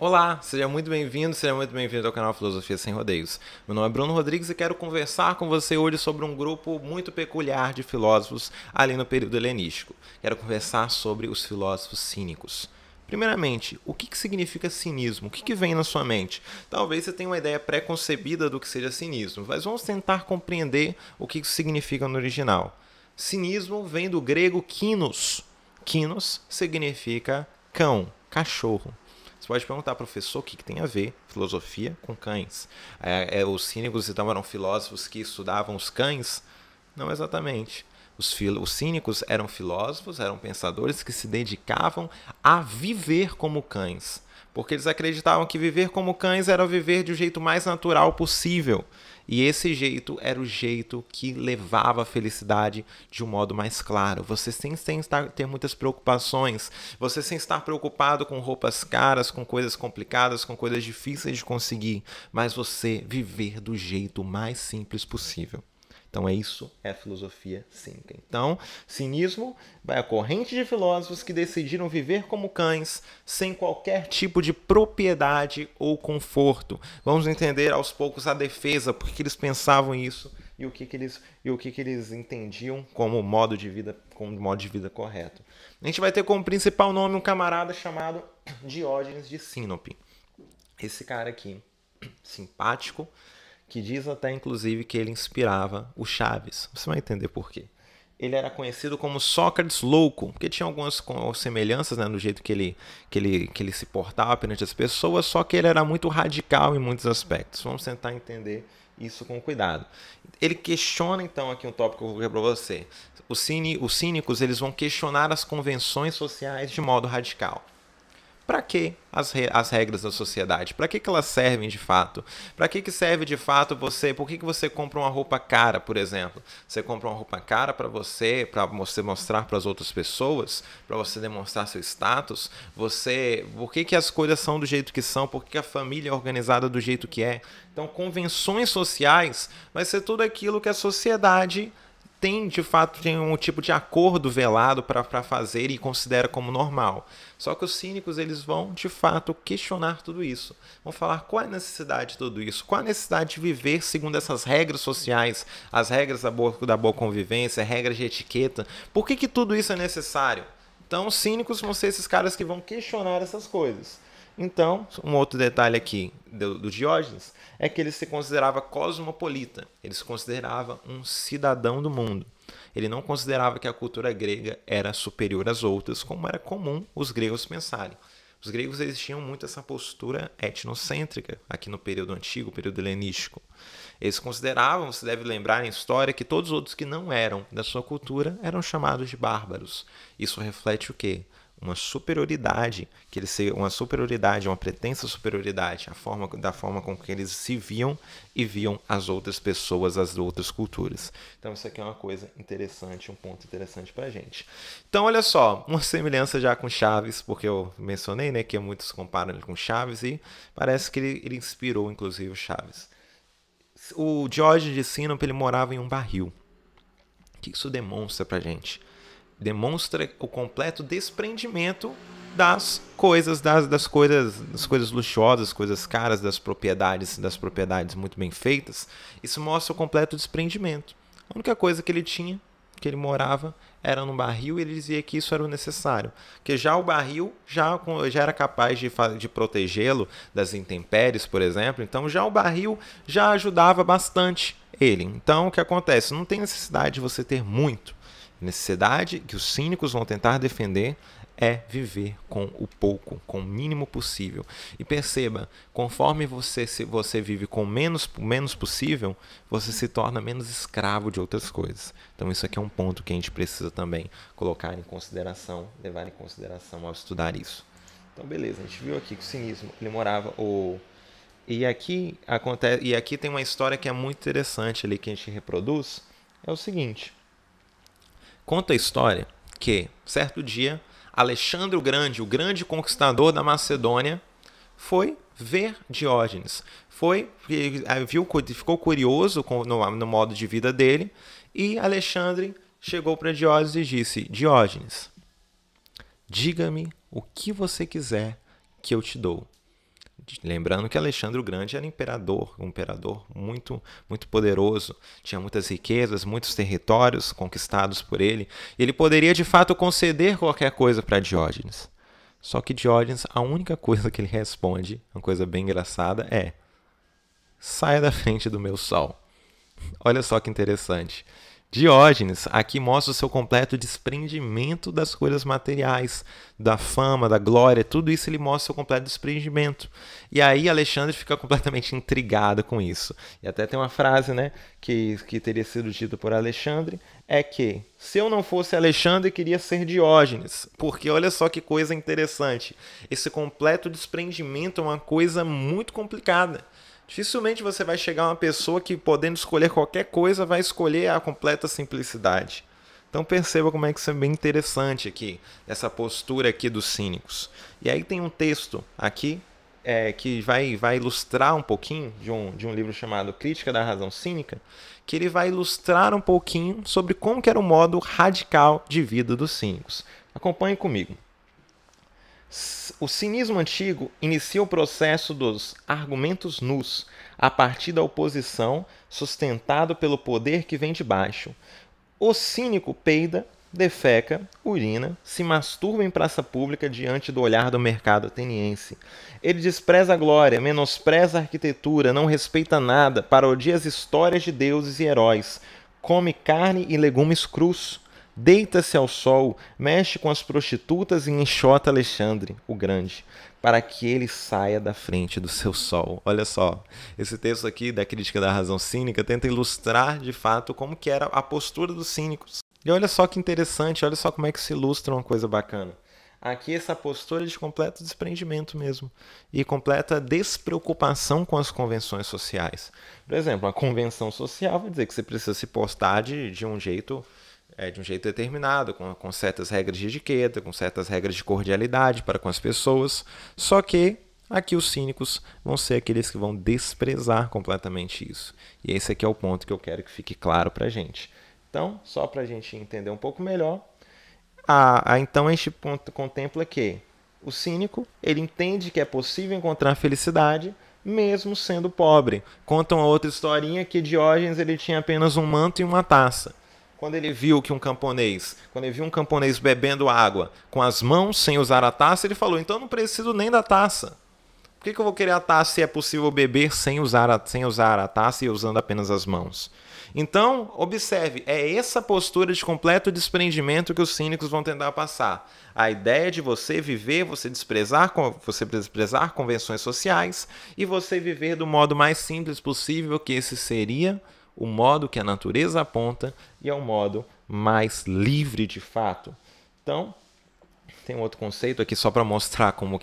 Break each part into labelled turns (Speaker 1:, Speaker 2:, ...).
Speaker 1: Olá, seja muito bem-vindo ao canal Filosofia Sem Rodeios. Meu nome é Bruno Rodrigues e quero conversar com você hoje sobre um grupo muito peculiar de filósofos ali no período helenístico. Quero conversar sobre os filósofos cínicos. Primeiramente, o que significa cinismo? O que vem na sua mente? Talvez você tenha uma ideia pré-concebida do que seja cinismo, mas vamos tentar compreender o que isso significa no original. Cinismo vem do grego kinos. Kinos significa cão, cachorro. Você pode perguntar, professor, o que tem a ver filosofia com cães? Os cínicos, então, eram filósofos que estudavam os cães? Não exatamente. Os cínicos eram filósofos, eram pensadores que se dedicavam a viver como cães. Porque eles acreditavam que viver como cães era viver de um jeito mais natural possível. E esse jeito era o jeito que levava a felicidade de um modo mais claro. Você sem ter muitas preocupações, você sem estar preocupado com roupas caras, com coisas complicadas, com coisas difíceis de conseguir, mas você viver do jeito mais simples possível. Então é a filosofia cínica. Então, cinismo vai a corrente de filósofos que decidiram viver como cães, sem qualquer tipo de propriedade ou conforto. Vamos entender aos poucos a defesa, porque eles pensavam isso e o que eles entendiam como modo de vida correto. A gente vai ter como principal nome um camarada chamado Diógenes de Sinope. Esse cara aqui, simpático, que diz até, inclusive, que ele inspirava o Chaves. Você vai entender por quê. Ele era conhecido como Sócrates louco, porque tinha algumas semelhanças, né, no jeito que ele se portava perante as pessoas, só que ele era muito radical em muitos aspectos. Vamos tentar entender isso com cuidado. Ele questiona, então, aqui um tópico que eu vou colocar para você. Os cínicos eles vão questionar as convenções sociais de modo radical. Para que as regras da sociedade? Para que elas servem de fato? Para que serve de fato você? Por que você compra uma roupa cara, por exemplo? Você compra uma roupa cara para você mostrar para as outras pessoas, para você demonstrar seu status? Por que as coisas são do jeito que são? Por que a família é organizada do jeito que é? Então, convenções sociais vai ser tudo aquilo que a sociedade tem um tipo de acordo velado para fazer e considera como normal. Só que os cínicos eles vão, de fato, questionar tudo isso. Vão falar qual é a necessidade de tudo isso, qual é a necessidade de viver segundo essas regras sociais, as regras da boa convivência, regras de etiqueta. Por que tudo isso é necessário? Então, os cínicos vão ser esses caras que vão questionar essas coisas. Então, um outro detalhe aqui do Diógenes é que ele se considerava cosmopolita, ele se considerava um cidadão do mundo. Ele não considerava que a cultura grega era superior às outras, como era comum os gregos pensarem. Os gregos eles tinham muito essa postura etnocêntrica aqui no período antigo, período helenístico. Eles consideravam, você deve lembrar em história, que todos os outros que não eram da sua cultura eram chamados de bárbaros. Isso reflete o quê? Uma superioridade, uma pretensa superioridade, da forma com que eles se viam e viam as outras pessoas, as outras culturas. Então isso aqui é uma coisa interessante, um ponto interessante para a gente. Então olha só, uma semelhança já com Chaves, porque eu mencionei, né, que muitos comparam ele com Chaves e parece que ele inspirou inclusive o Chaves. O Diógenes de Sinope ele morava em um barril. O que isso demonstra para a gente? Demonstra o completo desprendimento das coisas luxuosas, coisas caras, das propriedades muito bem feitas. Isso mostra o completo desprendimento. A única coisa que ele tinha, que ele morava, era num barril e ele dizia que isso era o necessário. Que já o barril já era capaz de protegê-lo das intempéries, por exemplo. Então já o barril já ajudava bastante ele. Então o que acontece? Não tem necessidade de você ter muito. A necessidade que os cínicos vão tentar defender é viver com o pouco, com o mínimo possível. E perceba, conforme você vive com o menos possível, você se torna menos escravo de outras coisas. Então isso aqui é um ponto que a gente precisa também colocar em consideração, levar em consideração ao estudar isso. Então beleza, a gente viu aqui que o cinismo, ele morava E aqui tem uma história que é muito interessante ali que a gente reproduz, é o seguinte. Conta a história que, certo dia, Alexandre o grande conquistador da Macedônia, foi ver Diógenes. Ficou curioso no modo de vida dele e Alexandre chegou para Diógenes e disse: Diógenes, diga-me o que você quiser que eu te dou. Lembrando que Alexandre o Grande era um imperador muito, muito poderoso, tinha muitas riquezas, muitos territórios conquistados por ele, e ele poderia de fato conceder qualquer coisa para Diógenes. Só que Diógenes, a única coisa que ele responde, uma coisa bem engraçada, é: saia da frente do meu sol. Olha só que interessante. Diógenes aqui mostra o seu completo desprendimento das coisas materiais, da fama, da glória, tudo isso ele mostra o seu completo desprendimento. E aí Alexandre fica completamente intrigado com isso. E até tem uma frase, né, que teria sido dita por Alexandre, é que se eu não fosse Alexandre, queria ser Diógenes. Porque olha só que coisa interessante. Esse completo desprendimento é uma coisa muito complicada. Dificilmente você vai chegar a uma pessoa que, podendo escolher qualquer coisa, vai escolher a completa simplicidade. Então perceba como é que isso é bem interessante aqui, essa postura aqui dos cínicos. E aí tem um texto aqui que vai ilustrar um pouquinho de um livro chamado Crítica da Razão Cínica, que ele vai ilustrar um pouquinho sobre como que era o modo radical de vida dos cínicos. Acompanhe comigo. O cinismo antigo inicia o processo dos argumentos nus, a partir da oposição, sustentado pelo poder que vem de baixo. O cínico peida, defeca, urina, se masturba em praça pública diante do olhar do mercado ateniense. Ele despreza a glória, menospreza a arquitetura, não respeita nada, parodia as histórias de deuses e heróis, come carne e legumes crus, deita-se ao sol, mexe com as prostitutas e enxota Alexandre, o Grande, para que ele saia da frente do seu sol. Olha só, esse texto aqui da Crítica da Razão Cínica tenta ilustrar, de fato, como que era a postura dos cínicos. E olha só que interessante, olha só como é que se ilustra uma coisa bacana. Aqui essa postura de completo desprendimento mesmo, e completa despreocupação com as convenções sociais. Por exemplo, a convenção social vai dizer que você precisa se postar de um jeito determinado, com certas regras de etiqueta, com certas regras de cordialidade para com as pessoas. Só que aqui os cínicos vão ser aqueles que vão desprezar completamente isso. E esse aqui é o ponto que eu quero que fique claro para a gente. Então, só para a gente entender um pouco melhor, então este ponto contempla que o cínico ele entende que é possível encontrar felicidade mesmo sendo pobre. Conta uma outra historinha que Diógenes ele tinha apenas um manto e uma taça. Quando ele viu um camponês bebendo água com as mãos sem usar a taça, ele falou: então eu não preciso nem da taça. Por que eu vou querer a taça se é possível beber sem usar a taça e usando apenas as mãos? Então, observe, é essa postura de completo desprendimento que os cínicos vão tentar passar. A ideia de você viver, você desprezar convenções sociais e você viver do modo mais simples possível, que esse seria o modo que a natureza aponta e é o modo mais livre de fato. Então, tem um outro conceito aqui só para mostrar como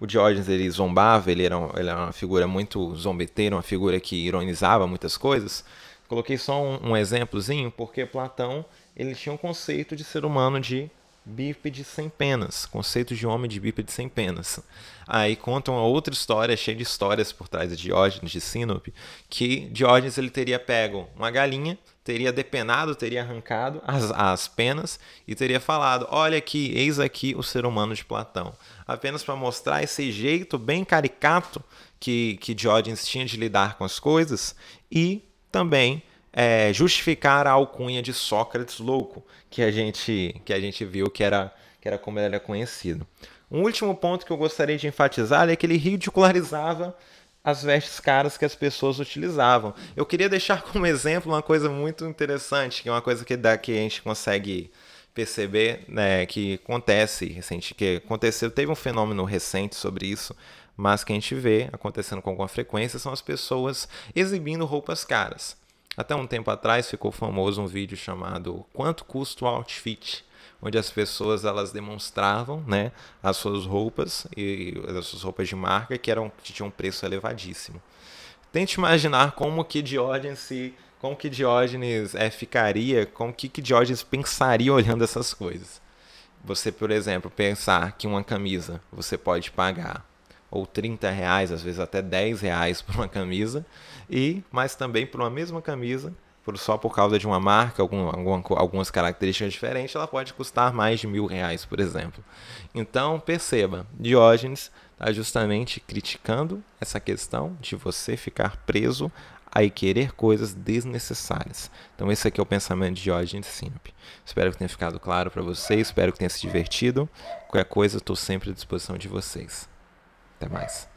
Speaker 1: o Diógenes ele zombava, ele era uma figura muito zombeteira, uma figura que ironizava muitas coisas. Coloquei só um exemplozinho, porque Platão ele tinha um conceito de ser humano de bípede sem penas, conceito de homem de bípede sem penas. Aí conta uma outra história, cheia de histórias por trás de Diógenes, de Sinope, que Diógenes ele teria pego uma galinha, teria depenado, teria arrancado as penas e teria falado: olha aqui, eis aqui o ser humano de Platão. Apenas para mostrar esse jeito bem caricato que Diógenes tinha de lidar com as coisas e também justificar a alcunha de Sócrates louco, que a gente viu que era como ele era conhecido. Um último ponto que eu gostaria de enfatizar é que ele ridicularizava as vestes caras que as pessoas utilizavam. Eu queria deixar como exemplo uma coisa muito interessante, que é uma coisa que a gente consegue perceber, né, que aconteceu, teve um fenômeno recente sobre isso, mas que a gente vê acontecendo com alguma frequência são as pessoas exibindo roupas caras. Até um tempo atrás ficou famoso um vídeo chamado Quanto Custa o Outfit?, onde as pessoas elas demonstravam, né, as suas roupas de marca que tinham um preço elevadíssimo. Tente imaginar como que Diógenes ficaria, como que Diógenes pensaria olhando essas coisas. Você, por exemplo, pensar que uma camisa você pode pagar ou R$30, às vezes até R$10 por uma camisa, mas também por uma mesma camisa só por causa de uma marca, algumas características diferentes, ela pode custar mais de R$ 1.000, por exemplo. Então, perceba, Diógenes está justamente criticando essa questão de você ficar preso a querer coisas desnecessárias. Então, esse aqui é o pensamento de Diógenes Sinope. Espero que tenha ficado claro para vocês, espero que tenha se divertido. Qualquer coisa, estou sempre à disposição de vocês. Até mais.